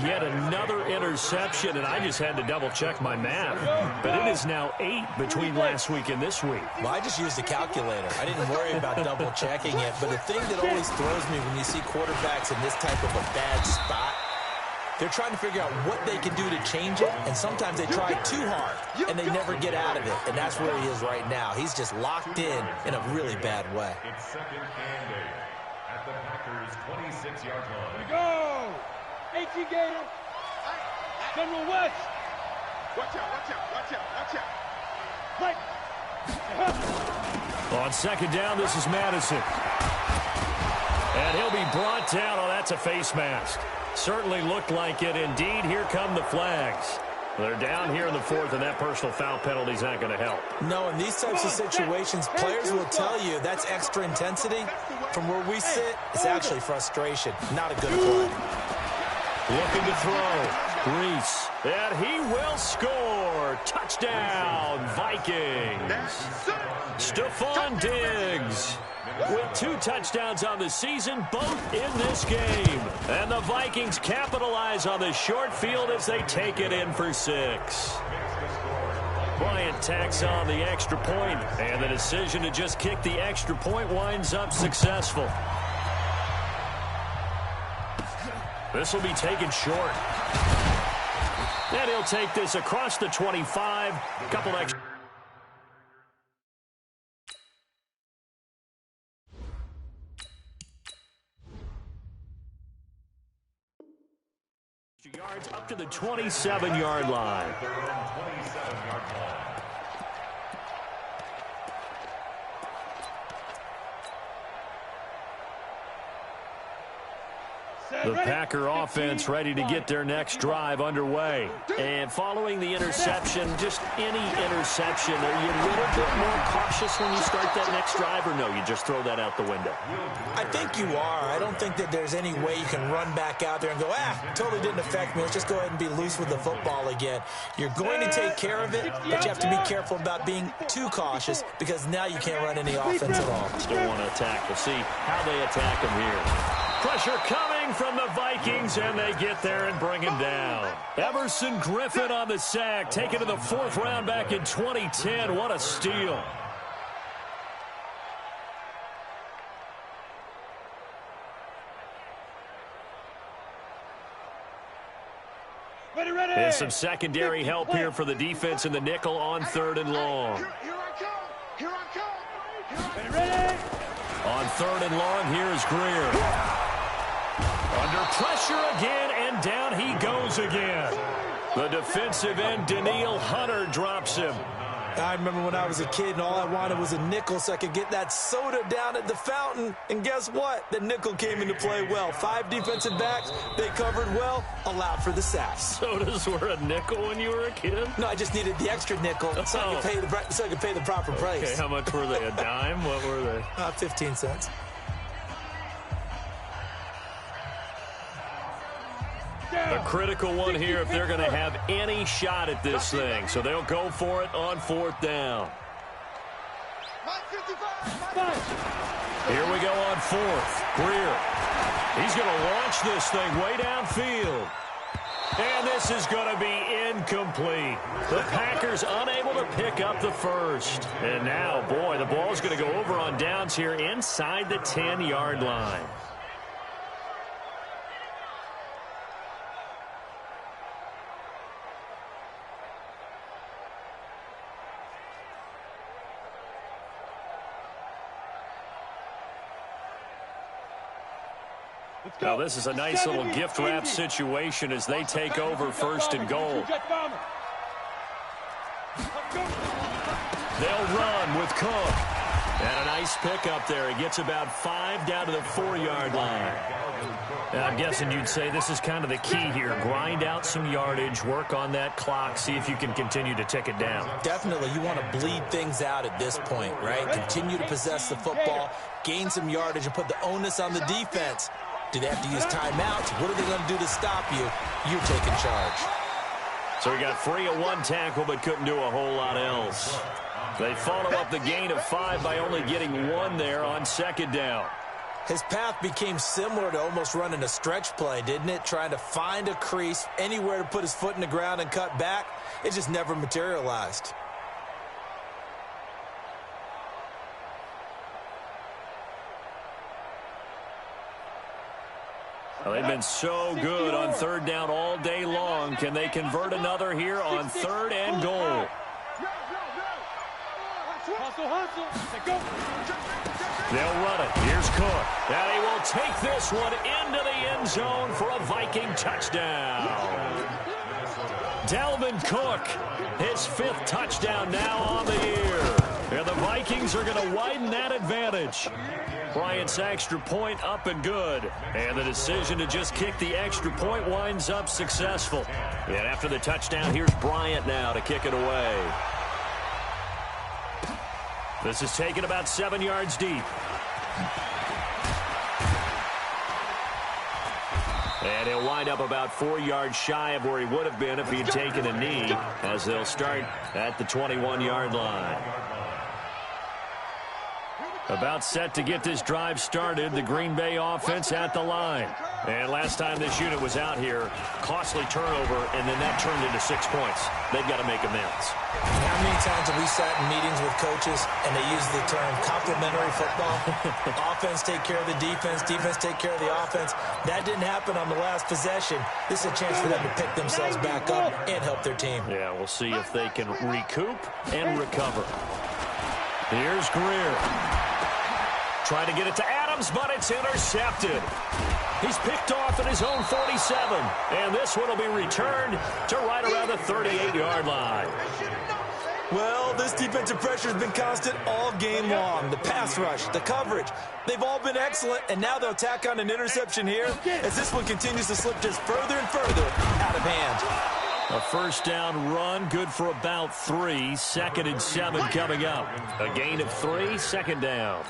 S1: Yet another interception, and I just had to double-check my math. But it is now 8 between last week and this week.
S3: Well, I just used a calculator. I didn't worry about double-checking it. But the thing that always throws me when you see quarterbacks in this type of a bad spot, they're trying to figure out what they can do to change it, and sometimes they try too hard, and they never get out of it. And that's where he is right now. He's just locked in a really bad way.
S4: It's 2nd and 8 at the Packers' 26-yard line.
S2: Go! AT Gator. General West. Watch out, watch out, watch out, watch out. Mike.
S1: On 2nd down, this is Madison. And he'll be brought down. Oh, that's a face mask. Certainly looked like it. Indeed, here come the flags. They're down here in the 4th, and that personal foul penalty is not going to help.
S3: No, in these types of situations, players will tell you that's extra intensity. From where we sit, it's actually frustration. Not a good play.
S1: Looking to throw. Reese. And he will score. Touchdown, Vikings. Stephon Diggs with 2 touchdowns on the season, both in this game. And the Vikings capitalize on the short field as they take it in for 6. Bryant tacks on the extra point, and the decision to just kick the extra point winds up successful. This will be taken short. And he'll take this across the 25. Couple extra. Yards up to the 27-yard line. The Packer offense ready to get their next drive underway. And following the interception, just any interception, are you a little bit more cautious when you start that next drive, or no, you just throw that out the window?
S3: I think you are. I don't think that there's any way you can run back out there and go, totally didn't affect me. Let's just go ahead and be loose with the football again. You're going to take care of it, but you have to be careful about being too cautious because now you can't run any offense at all.
S1: Still want to attack. We'll see how they attack him here. Pressure coming from the Vikings, and they get there and bring him down. Everson Griffin on the sack, taken to the 4th round back in 2010. What a steal.
S2: Ready.
S1: There's some secondary help here for the defense in the nickel on 3rd and long.
S2: Here I come.
S1: Ready. On 3rd and long, here's Greer. Under pressure again, and down he goes again. The defensive end, Daniil Hunter, drops him.
S3: I remember when I was a kid and all I wanted was a nickel so I could get that soda down at the fountain. And guess what? The nickel came into play well. 5 defensive backs, they covered well, allowed for the sacks.
S1: Sodas were a nickel when you were a kid?
S3: No, I just needed the extra nickel so I could pay the proper price.
S1: Okay, how much were they? A dime? What were they?
S3: 15 cents.
S1: A critical one here if they're going to have any shot at this thing. So they'll go for it on 4th down. Here we go on 4th. Greer. He's going to launch this thing way downfield. And this is going to be incomplete. The Packers unable to pick up the first. And now, boy, the ball's going to go over on downs here inside the 10-yard line. Now, this is a nice little gift wrap situation as they take over 1st and goal. They'll run with Cook. And a nice pickup there. He gets about 5 down to the 4-yard line. And I'm guessing you'd say this is kind of the key here. Grind out some yardage, work on that clock, see if you can continue to tick it down.
S3: Definitely. You want to bleed things out at this point, right? Continue to possess the football, gain some yardage, and put the onus on the defense. Do they have to use timeouts? What are they going to do to stop you? You're taking charge.
S1: So he got free of 1 tackle but couldn't do a whole lot else. They follow up the gain of 5 by only getting 1 there on 2nd down.
S3: His path became similar to almost running a stretch play, didn't it? Trying to find a crease, anywhere to put his foot in the ground and cut back. It just never materialized.
S1: Well, they've been so good on 3rd down all day long. Can they convert another here on 3rd and goal? They'll run it. Here's Cook. And he will take this one into the end zone for a Viking touchdown. Dalvin Cook, his 5th touchdown now on the year. And the Vikings are going to widen that advantage. Bryant's extra point up and good. And the decision to just kick the extra point winds up successful. And after the touchdown, here's Bryant now to kick it away. This is taken about 7 yards deep. And he'll wind up about 4 yards shy of where he would have been if he had taken a knee, as they'll start at the 21-yard line. About set to get this drive started. The Green Bay offense at the line. And last time this unit was out here, costly turnover, and then that turned into 6 points. They've got to make amends.
S3: How many times have we sat in meetings with coaches and they use the term complementary football? Offense take care of the defense, defense take care of the offense. That didn't happen on the last possession. This is a chance for them to pick themselves back up and help their team.
S1: Yeah, we'll see if they can recoup and recover. Here's Greer. Trying to get it to Adams, but it's intercepted. He's picked off at his own 47. And this one will be returned to right around the 38-yard line.
S3: Well, this defensive pressure has been constant all game long. The pass rush, the coverage, they've all been excellent. And now they'll tack on an interception here as this one continues to slip just further and further out of hand.
S1: A first down run, good for about 3. 2nd and 7 coming up. A gain of 3, second down.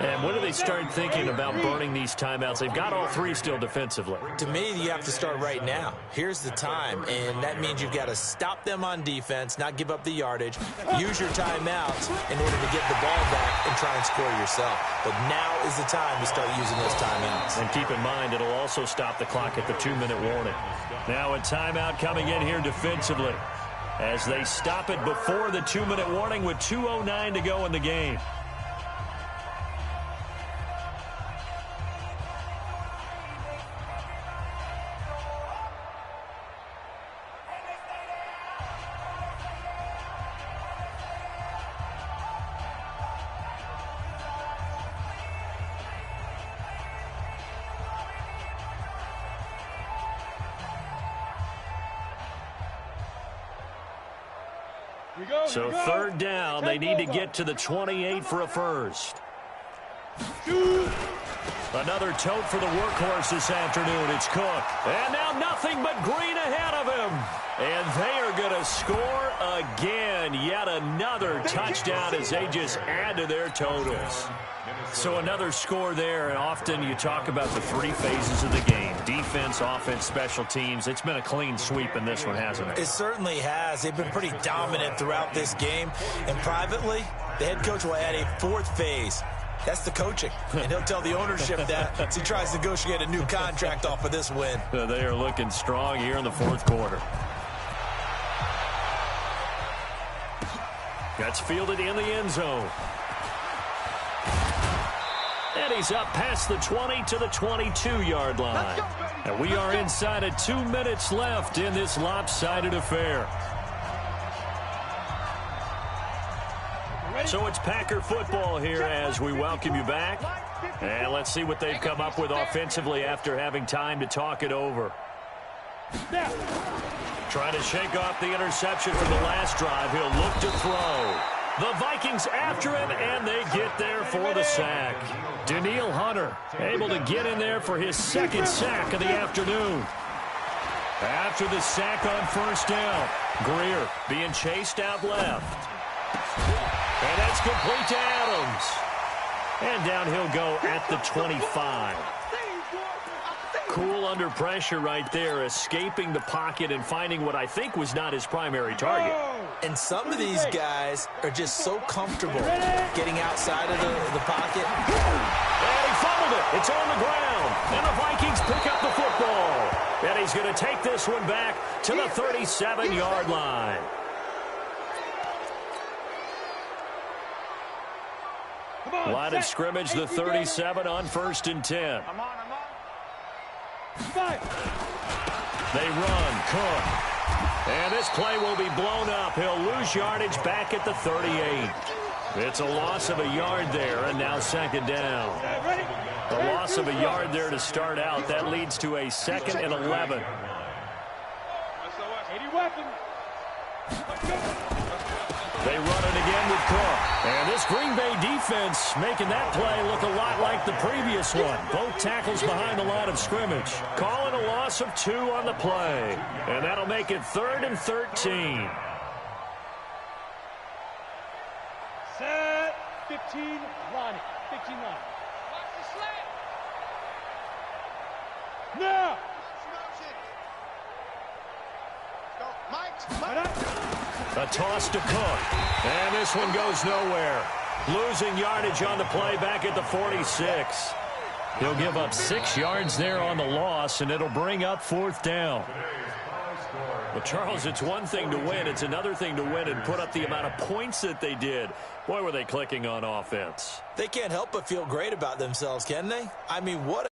S1: And when do they start thinking about burning these timeouts? They've got all 3 still defensively.
S3: To me, you have to start right now. Here's the time, and that means you've got to stop them on defense, not give up the yardage, use your timeouts in order to get the ball back and try and score yourself. But now is the time to start using those timeouts.
S1: And keep in mind, it'll also stop the clock at the 2-minute warning. Now a timeout coming in here defensively as they stop it before the 2-minute warning with 2:09 to go in the game. So 3rd down, they need to get to the 28 for a first. Another tote for the workhorse this afternoon. It's Cook. And now nothing but green ahead of him. And they are going to score again. Yet another touchdown as they just add to their totals. So another score there, and often you talk about the 3 phases of the game. Defense, offense, special teams. It's been a clean sweep in this one, hasn't it?
S3: It certainly has. They've been pretty dominant throughout this game. And privately, the head coach will add a 4th phase. That's the coaching. And he'll tell the ownership that as he tries to negotiate a new contract off of this win.
S1: They are looking strong here in the 4th quarter. That's fielded in the end zone. And he's up past the 20 to the 22-yard line. And we are inside of 2 minutes left in this lopsided affair. So it's Packer football here as we welcome you back. And let's see what they've come up with offensively after having time to talk it over. Trying to shake off the interception from the last drive. He'll look to throw. The Vikings after him, and they get there for the sack. Danielle Hunter able to get in there for his 2nd sack of the afternoon. After the sack on first down, Greer being chased out left. And that's complete to Adams. And down he'll go at the 25. Cool under pressure right there, escaping the pocket and finding what I think was not his primary target.
S3: And some of these guys are just so comfortable getting outside of the pocket.
S1: And he fumbled it. It's on the ground. And the Vikings pick up the football. And he's going to take this one back to the 37-yard line. Line of scrimmage, the 37 on 1st and 10. They run, Cook. And this play will be blown up. He'll lose yardage back at the 38. It's a loss of a yard there, and now 2nd down. A loss of a yard there to start out. That leads to a 2nd and 11. They run it again with Cook. And this Green Bay defense making that play look a lot like the previous one. Both tackles behind the line of scrimmage. Calling a loss of 2 on the play. And that'll make it 3rd and 13.
S2: Set, 15, line it. 15 line. Watch the slant. Now.
S1: A toss to Cook. And this one goes nowhere. Losing yardage on the play back at the 46. He'll give up 6 yards there on the loss, and it'll bring up 4th down. Well, Charles, it's one thing to win. It's another thing to win and put up the amount of points that they did. Boy, were they clicking on offense.
S3: They can't help but feel great about themselves, can they? I mean, what